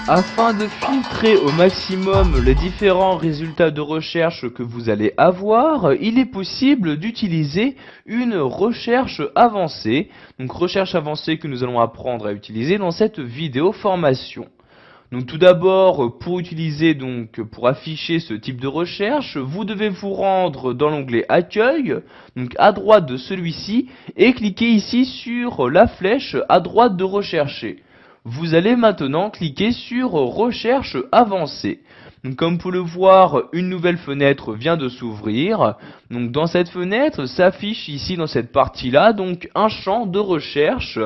Afin de filtrer au maximum les différents résultats de recherche que vous allez avoir, il est possible d'utiliser une recherche avancée. Donc recherche avancée que nous allons apprendre à utiliser dans cette vidéo formation. Donc tout d'abord, pour afficher ce type de recherche, vous devez vous rendre dans l'onglet Accueil, donc à droite de celui-ci, et cliquer ici sur la flèche à droite de Rechercher. Vous allez maintenant cliquer sur Recherche avancée. Donc, comme vous pouvez le voir, une nouvelle fenêtre vient de s'ouvrir. Donc dans cette fenêtre s'affiche ici dans cette partie-là donc un champ de recherche.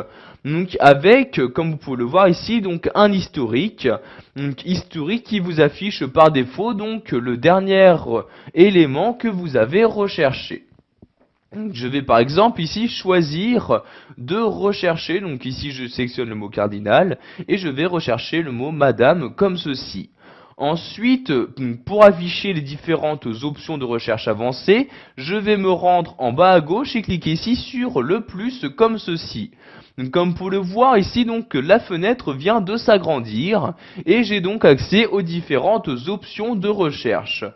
Donc avec, comme vous pouvez le voir ici, donc un historique. Donc historique qui vous affiche par défaut donc le dernier élément que vous avez recherché. Je vais par exemple ici choisir de rechercher, donc ici je sélectionne le mot cardinal et je vais rechercher le mot madame comme ceci. Ensuite, pour afficher les différentes options de recherche avancées, je vais me rendre en bas à gauche et cliquer ici sur le plus comme ceci. Donc, comme vous pouvez le voir ici, donc la fenêtre vient de s'agrandir et j'ai donc accès aux différentes options de recherche.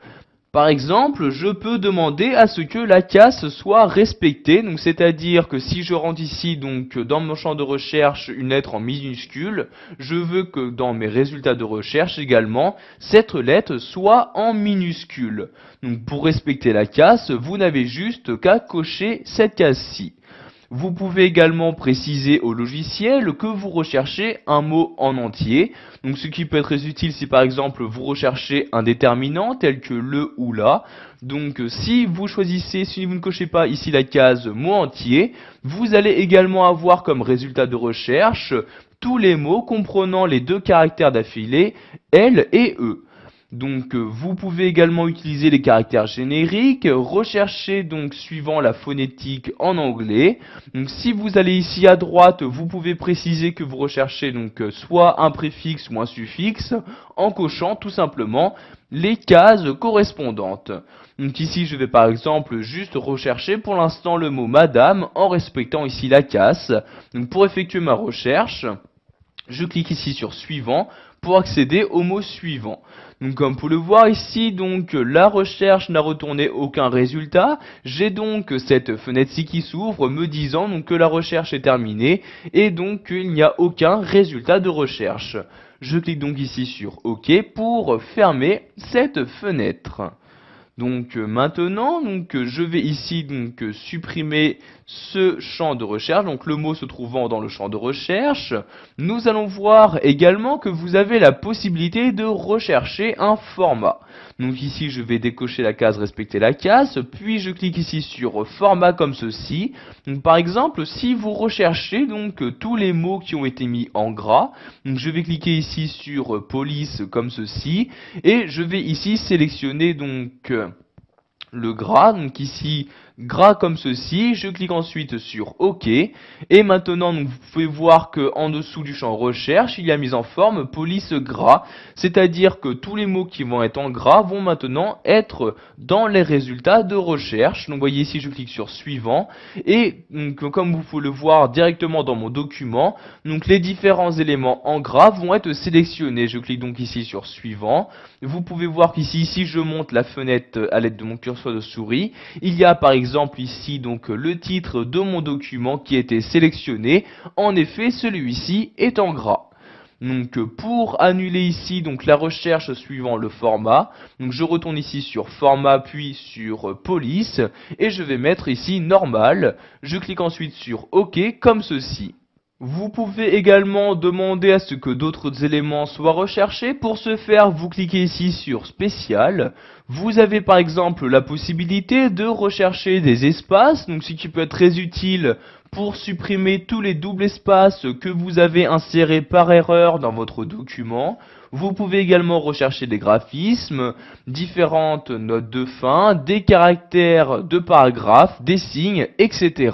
Par exemple, je peux demander à ce que la casse soit respectée, donc c'est-à-dire que si je rentre ici donc dans mon champ de recherche une lettre en minuscule, je veux que dans mes résultats de recherche également, cette lettre soit en minuscule. Donc pour respecter la casse, vous n'avez juste qu'à cocher cette case-ci. Vous pouvez également préciser au logiciel que vous recherchez un mot en entier. Donc ce qui peut être très utile si par exemple vous recherchez un déterminant tel que le ou la. Donc si vous ne cochez pas ici la case mot entier, vous allez également avoir comme résultat de recherche tous les mots comprenant les deux caractères d'affilée L et E. Donc vous pouvez également utiliser les caractères génériques, rechercher donc suivant la phonétique en anglais. Donc si vous allez ici à droite, vous pouvez préciser que vous recherchez donc soit un préfixe ou un suffixe en cochant tout simplement les cases correspondantes. Donc ici je vais par exemple juste rechercher pour l'instant le mot madame en respectant ici la case. Donc pour effectuer ma recherche, je clique ici sur suivant pour accéder au mot suivant. Donc comme vous pouvez le voir ici, donc la recherche n'a retourné aucun résultat. J'ai donc cette fenêtre-ci qui s'ouvre me disant donc que la recherche est terminée et donc qu'il n'y a aucun résultat de recherche. Je clique donc ici sur OK pour fermer cette fenêtre. Donc maintenant, je vais ici supprimer ce champ de recherche, donc le mot se trouvant dans le champ de recherche. Nous allons voir également que vous avez la possibilité de rechercher un format. Donc ici je vais décocher la case respecter la case, puis je clique ici sur format comme ceci. Donc par exemple si vous recherchez donc tous les mots qui ont été mis en gras, donc je vais cliquer ici sur police comme ceci et je vais ici sélectionner donc le gras, donc ici gras comme ceci, je clique ensuite sur OK et maintenant donc, vous pouvez voir que en dessous du champ recherche il y a mise en forme police gras, c'est-à-dire que tous les mots qui vont être en gras vont maintenant être dans les résultats de recherche. Donc vous voyez ici je clique sur suivant et donc, comme vous pouvez le voir directement dans mon document, donc les différents éléments en gras vont être sélectionnés. Je clique donc ici sur suivant. Vous pouvez voir qu'ici si je monte la fenêtre à l'aide de mon curseur de souris, il y a par exemple ici donc le titre de mon document qui a été sélectionné. En effet, celui-ci est en gras. Donc pour annuler ici donc la recherche suivant le format, donc je retourne ici sur format puis sur police et je vais mettre ici normal. Je clique ensuite sur OK comme ceci. Vous pouvez également demander à ce que d'autres éléments soient recherchés. Pour ce faire, vous cliquez ici sur spécial. Vous avez par exemple la possibilité de rechercher des espaces, donc ce qui peut être très utile pour supprimer tous les doubles espaces que vous avez insérés par erreur dans votre document. Vous pouvez également rechercher des graphismes, différentes notes de fin, des caractères de paragraphe, des signes, etc.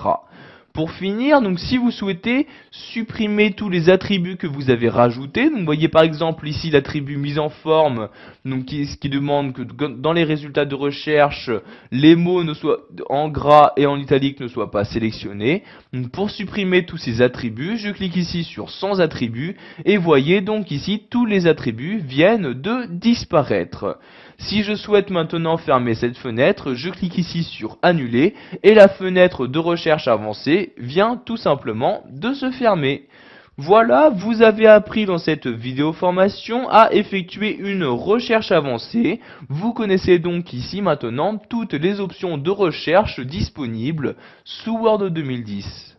Pour finir, donc si vous souhaitez supprimer tous les attributs que vous avez rajoutés, donc vous voyez par exemple ici l'attribut mise en forme, donc qui demande que dans les résultats de recherche, les mots ne soient en gras et en italique ne soient pas sélectionnés. Donc pour supprimer tous ces attributs, je clique ici sur sans attributs et voyez donc ici tous les attributs viennent de disparaître. Si je souhaite maintenant fermer cette fenêtre, je clique ici sur annuler et la fenêtre de recherche avancée vient tout simplement de se fermer. Voilà, vous avez appris dans cette vidéo formation à effectuer une recherche avancée. Vous connaissez donc ici maintenant toutes les options de recherche disponibles sous Word 2010.